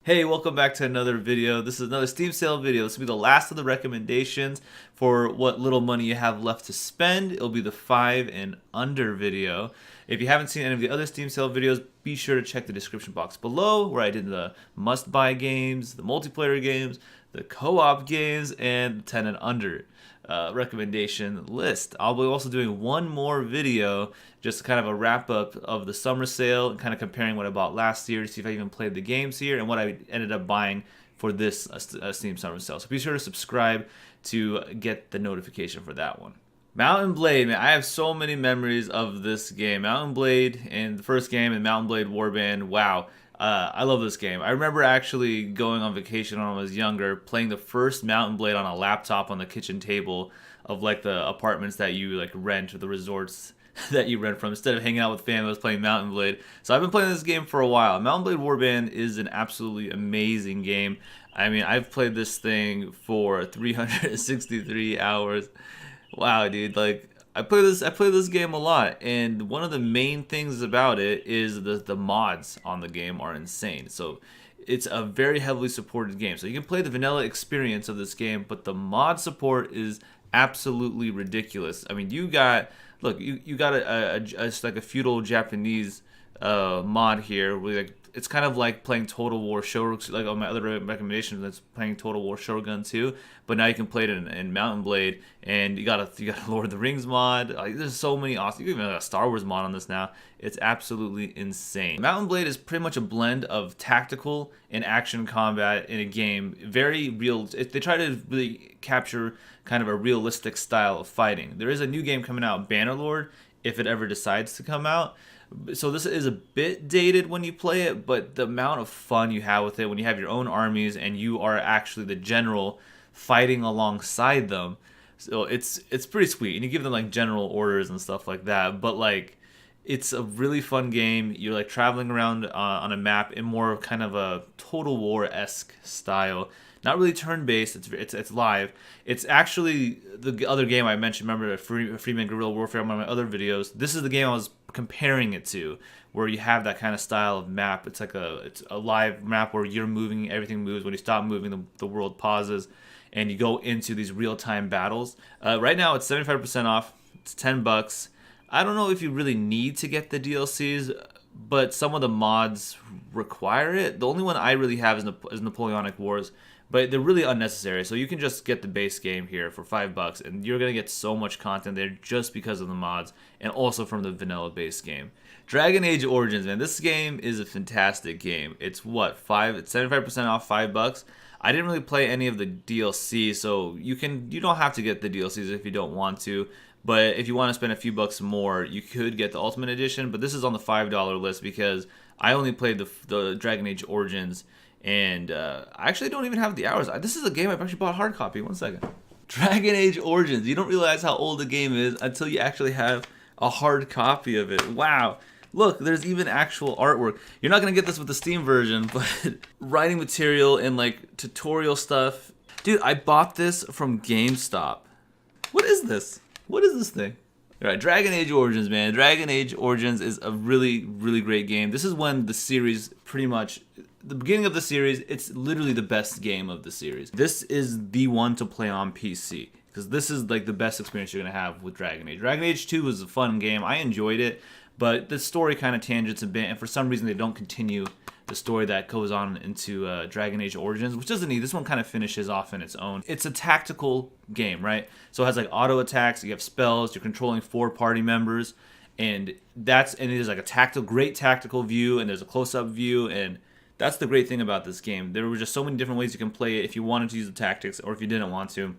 Hey, welcome back to another video. This is another Steam sale video. This will be the last of the recommendations for what little money you have left to spend. It'll be the 5 and under video. If you haven't seen any of the other Steam sale videos, be sure to check the description box below where I did the must-buy games, the multiplayer games, the co-op games, and the 10 and under recommendation list. I'll be also doing one more video, just kind of a wrap up of the summer sale and kind of comparing what I bought last year to see if I even played the games here and what I ended up buying for this Steam summer sale. So be sure to subscribe to get the notification for that one. Mount & Blade, man, I have so many memories of this game. Mount & Blade in the first game and Mount & Blade Warband, wow. I love this game. I remember actually going on vacation when I was younger, playing the first Mount & Blade on a laptop on the kitchen table of like the apartments that you like rent or the resorts that you rent from. Instead of hanging out with family, I was playing Mount & Blade. So I've been playing this game for a while. Mount & Blade Warband is an absolutely amazing game. I mean, I've played this thing for 363 hours. Wow, dude, like I play this game a lot, and one of the main things about it is the mods on the game are insane. So it's a very heavily supported game. So you can play the vanilla experience of this game, but the mod support is absolutely ridiculous. I mean, you got you got it's like a feudal Japanese mod here where like it's kind of like playing Total War Shogun, like on my other recommendations, that's playing Total War Shogun 2, but now you can play it in Mount & Blade, and you got a Lord of the Rings mod. Like, there's so many awesome. You can even have a Star Wars mod on this now. It's absolutely insane. Mount & Blade is pretty much a blend of tactical and action combat in a game. Very real. They try to really capture kind of a realistic style of fighting. There is a new game coming out, Bannerlord, if it ever decides to come out. So this is a bit dated when you play it, but the amount of fun you have with it when you have your own armies and you are actually the general fighting alongside them. So it's pretty sweet, and you give them like general orders and stuff like that. But like, it's a really fun game. You're like traveling around on a map in more of kind of a Total War-esque style. Not really turn-based. It's live. It's actually the other game I mentioned. Remember, Freeman Guerrilla Warfare, one of my other videos. This is the game I was comparing it to, where you have that kind of style of map. It's like it's a live map where you're moving, everything moves. When you stop moving, the world pauses, and you go into these real-time battles. Right now, it's 75% off. It's $10. I don't know if you really need to get the DLCs, but some of the mods require it. The only one I really have is Napoleonic Wars, but they're really unnecessary. So you can just get the base game here for $5, and you're gonna get so much content there just because of the mods, and also from the vanilla base game. Dragon Age Origins, man, this game is a fantastic game. It's what, it's 75% off, $5. I didn't really play any of the DLC, so you don't have to get the DLCs if you don't want to. But if you want to spend a few bucks more, you could get the Ultimate Edition. But this is on the $5 list because I only played the Dragon Age Origins, and I actually don't even have the hours. This is a game I've actually bought a hard copy. One second. Dragon Age Origins. You don't realize how old the game is until you actually have a hard copy of it. Wow. Look, there's even actual artwork. You're not going to get this with the Steam version, but writing material and like tutorial stuff. Dude, I bought this from GameStop. What is this? What is this thing? All right, Dragon Age Origins, man. Dragon Age Origins is a really, really great game. This is when the series pretty much, the beginning of the series, it's literally the best game of the series. This is the one to play on PC, because this is like the best experience you're going to have with Dragon Age. Dragon Age 2 was a fun game. I enjoyed it, but the story kind of tangents a bit, and for some reason they don't continue the story that goes on into Dragon Age Origins, which doesn't need. This one kind of finishes off in its own. It's a tactical game, right? So it has like auto attacks, you have spells, you're controlling 4 party members, and it is like a great tactical view, and there's a close-up view, and that's the great thing about this game. There were just so many different ways you can play it if you wanted to use the tactics, or if you didn't want to.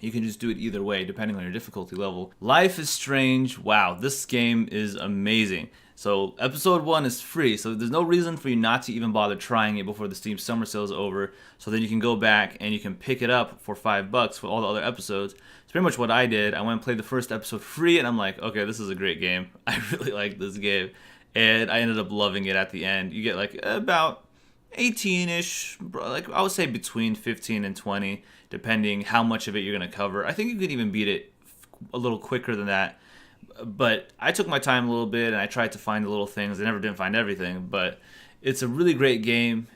You can just do it either way, depending on your difficulty level. Life is Strange. Wow, this game is amazing. So episode 1 is free, so there's no reason for you not to even bother trying it before the Steam summer sale is over. So then you can go back and you can pick it up for $5 for all the other episodes. It's pretty much what I did. I went and played the first episode free, and I'm like, okay, this is a great game. I really like this game, and I ended up loving it at the end. You get like about 18-ish, like I would say between 15 and 20, depending how much of it you're gonna cover. I think you could even beat it a little quicker than that. But I took my time a little bit, and I tried to find the little things. I never didn't find everything, but it's a really great game.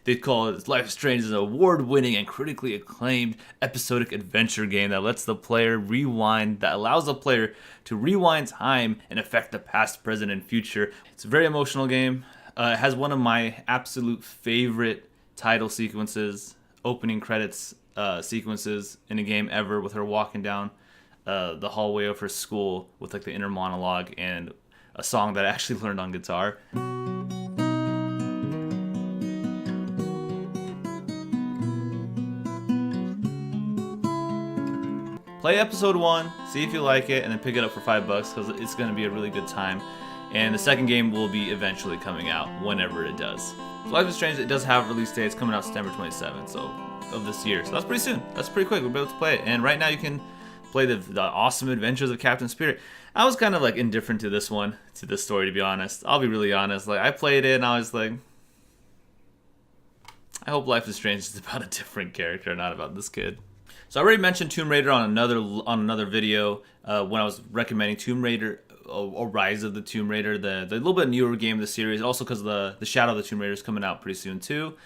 They call it Life is Strange, is an award-winning and critically acclaimed episodic adventure game that lets the player rewind, that allows the player to rewind time and affect the past, present, and future. It's a very emotional game. It has one of my absolute favorite title sequences, opening credits sequences in a game ever, with her walking down the hallway of her school with like the inner monologue and a song that I actually learned on guitar. Play episode 1, see if you like it, and then pick it up for $5 because it's going to be a really good time. And the second game will be eventually coming out whenever it does. So Life is Strange, it does have release dates coming out September 27th, so of this year. So that's pretty soon. That's pretty quick. We'll be able to play it. And right now you can play the awesome adventures of Captain Spirit. I was kind of like indifferent to this one, to this story, to be honest. I'll be really honest. Like, I played it and I was like, I hope Life is Strange is about a different character, not about this kid. So I already mentioned Tomb Raider on another video when I was recommending Tomb Raider or Rise of the Tomb Raider, the little bit newer game of the series, also because the Shadow of the Tomb Raider is coming out pretty soon too.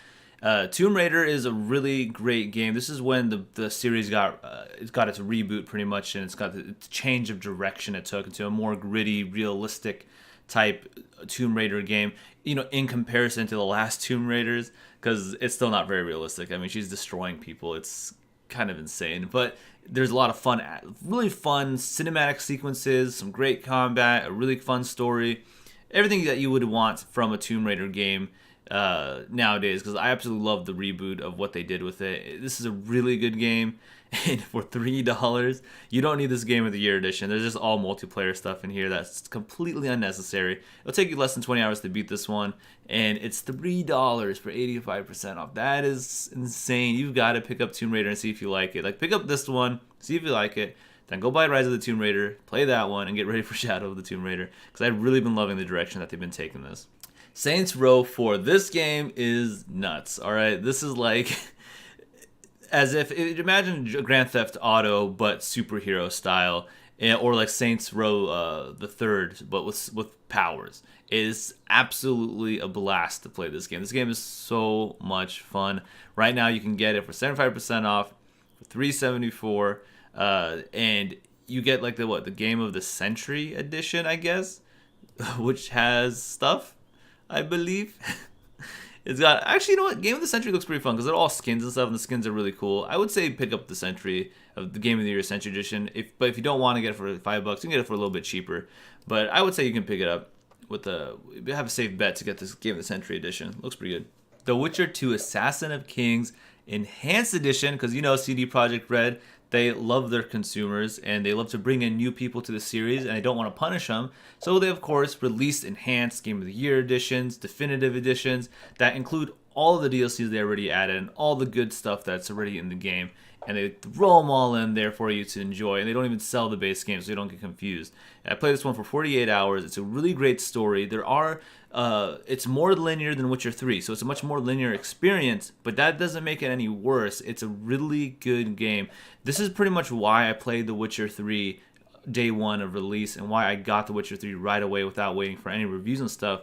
Tomb Raider is a really great game. This is when the series got its reboot pretty much, and it's got the change of direction it took into a more gritty, realistic type Tomb Raider game. You know, in comparison to the last Tomb Raiders, because it's still not very realistic. I mean, she's destroying people. It's kind of insane, but there's a lot of fun, really fun cinematic sequences, some great combat, a really fun story, everything that you would want from a Tomb Raider game nowadays, because I absolutely love the reboot of what they did with it. This is a really good game, and for $3, you don't need this Game of the Year edition. There's just all multiplayer stuff in here that's completely unnecessary. It'll take you less than 20 hours to beat this one, and it's $3 for 85% off. That is insane. You've got to pick up Tomb Raider and see if you like it. Like, pick up this one, see if you like it, then go buy Rise of the Tomb Raider, play that one, and get ready for Shadow of the Tomb Raider, because I've really been loving the direction that they've been taking this. Saints Row 4. This game is nuts, alright? This is like, as if, imagine Grand Theft Auto, but superhero style, or like Saints Row the Third, but with powers. It is absolutely a blast to play this game. This game is so much fun. Right now you can get it for 75% off, for $3.74, and you get like the Game of the Century edition, I guess, which has stuff, I believe. It's got, actually, you know what? Game of the Century looks pretty fun because they're all skins and stuff, and the skins are really cool. I would say pick up the Century, of the Game of the Year Century Edition. But if you don't want to get it for $5, you can get it for a little bit cheaper. But I would say you can pick it up with have a safe bet to get this Game of the Century Edition. Looks pretty good. The Witcher 2 Assassin of Kings Enhanced Edition, because you know CD Projekt Red, they love their consumers and they love to bring in new people to the series, and they don't want to punish them. So they, of course, released enhanced Game of the Year editions, definitive editions that include all of the DLCs they already added and all the good stuff that's already in the game. And they throw them all in there for you to enjoy, and they don't even sell the base game, so you don't get confused. And I played this one for 48 hours. It's a really great story. It's more linear than Witcher 3, so it's a much more linear experience, but that doesn't make it any worse. It's a really good game. This is pretty much why I played The Witcher 3 day one of release, and why I got The Witcher 3 right away without waiting for any reviews and stuff,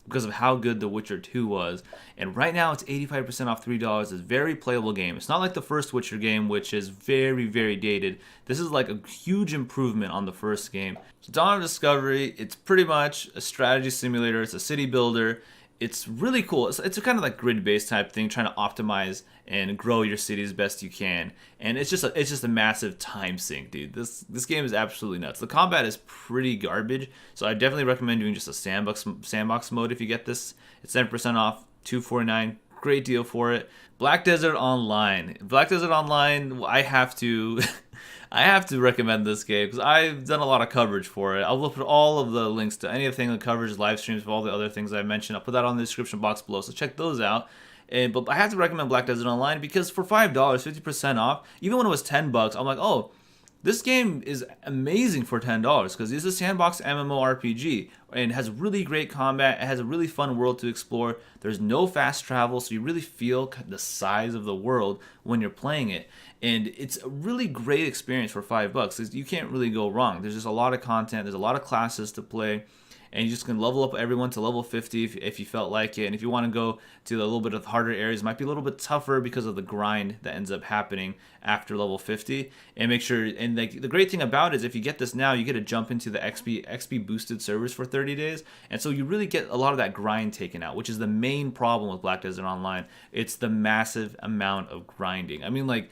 because of how good The Witcher 2 was. And right now it's 85% off $3. It's a very playable game. It's not like the first Witcher game, which is very, very dated. This is like a huge improvement on the first game. So Dawn of Discovery, it's pretty much a strategy simulator. It's a city builder. It's really cool. It's a kind of like grid-based type thing, trying to optimize and grow your city as best you can. And it's just a massive time sink, dude. This game is absolutely nuts. The combat is pretty garbage, so I definitely recommend doing just a sandbox mode if you get this. It's 7% off, $2.49. Great deal for it. Black Desert Online. Black Desert Online, I have to I have to recommend this game because I've done a lot of coverage for it. I'll put all of the links to anything, the coverage, live streams, of all the other things I mentioned. I'll put that on the description box below, so check those out. But I have to recommend Black Desert Online because for $5, 50% off, even when it was $10, I'm like, oh, this game is amazing for $10 because it's a sandbox MMORPG and has really great combat. It has a really fun world to explore. There's no fast travel, so you really feel the size of the world when you're playing it. And it's a really great experience for $5. You can't really go wrong. There's just a lot of content. There's a lot of classes to play. and you just can level up everyone to level 50 if you felt like it. And if you want to go to a little bit of harder areas, it might be a little bit tougher because of the grind that ends up happening after level 50. And make sure, and the great thing about it is if you get this now, you get to jump into the XP boosted servers for 30 days, and so you really get a lot of that grind taken out, which is the main problem with Black Desert Online. It's the massive amount of grinding. I mean, like,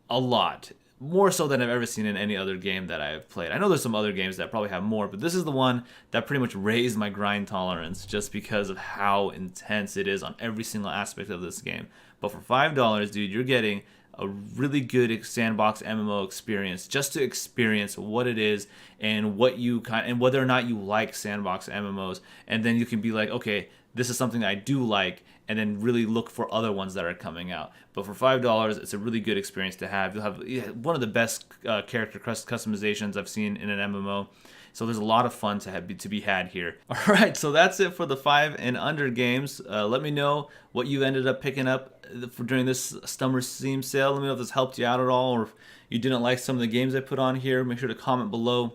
a lot. More so than I've ever seen in any other game that I have played. I know there's some other games that probably have more, but this is the one that pretty much raised my grind tolerance just because of how intense it is on every single aspect of this game. But for $5, dude, you're getting a really good sandbox MMO experience just to experience what it is and what you and whether or not you like sandbox MMOs, and then you can be like, okay, this is something I do like, and then really look for other ones that are coming out. But for $5, it's a really good experience to have. You'll have one of the best character customizations I've seen in an MMO. So there's a lot of fun to be had here. All right, so that's it for the 5 and under games. Let me know what you ended up picking up during this summer Steam sale. Let me know if this helped you out at all, or if you didn't like some of the games I put on here. Make sure to comment below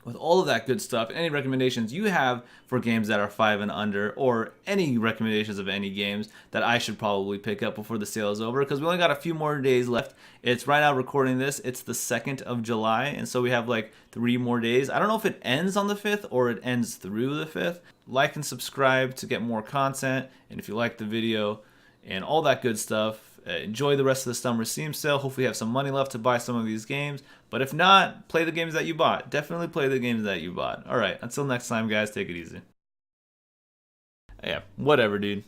with all of that good stuff. Any recommendations you have for games that are 5 and under, or any recommendations of any games that I should probably pick up before the sale is over, because we only got a few more days left. It's right now recording this, it's the 2nd of July, and so we have like 3 more days. I don't know if it ends on the 5th or it ends through the 5th. Like and subscribe to get more content, and if you like the video and all that good stuff, enjoy the rest of the summer Steam sale. Hopefully you have some money left to buy some of these games. But if not, play the games that you bought. Definitely play the games that you bought. Alright, until next time, guys, take it easy. Yeah, whatever, dude.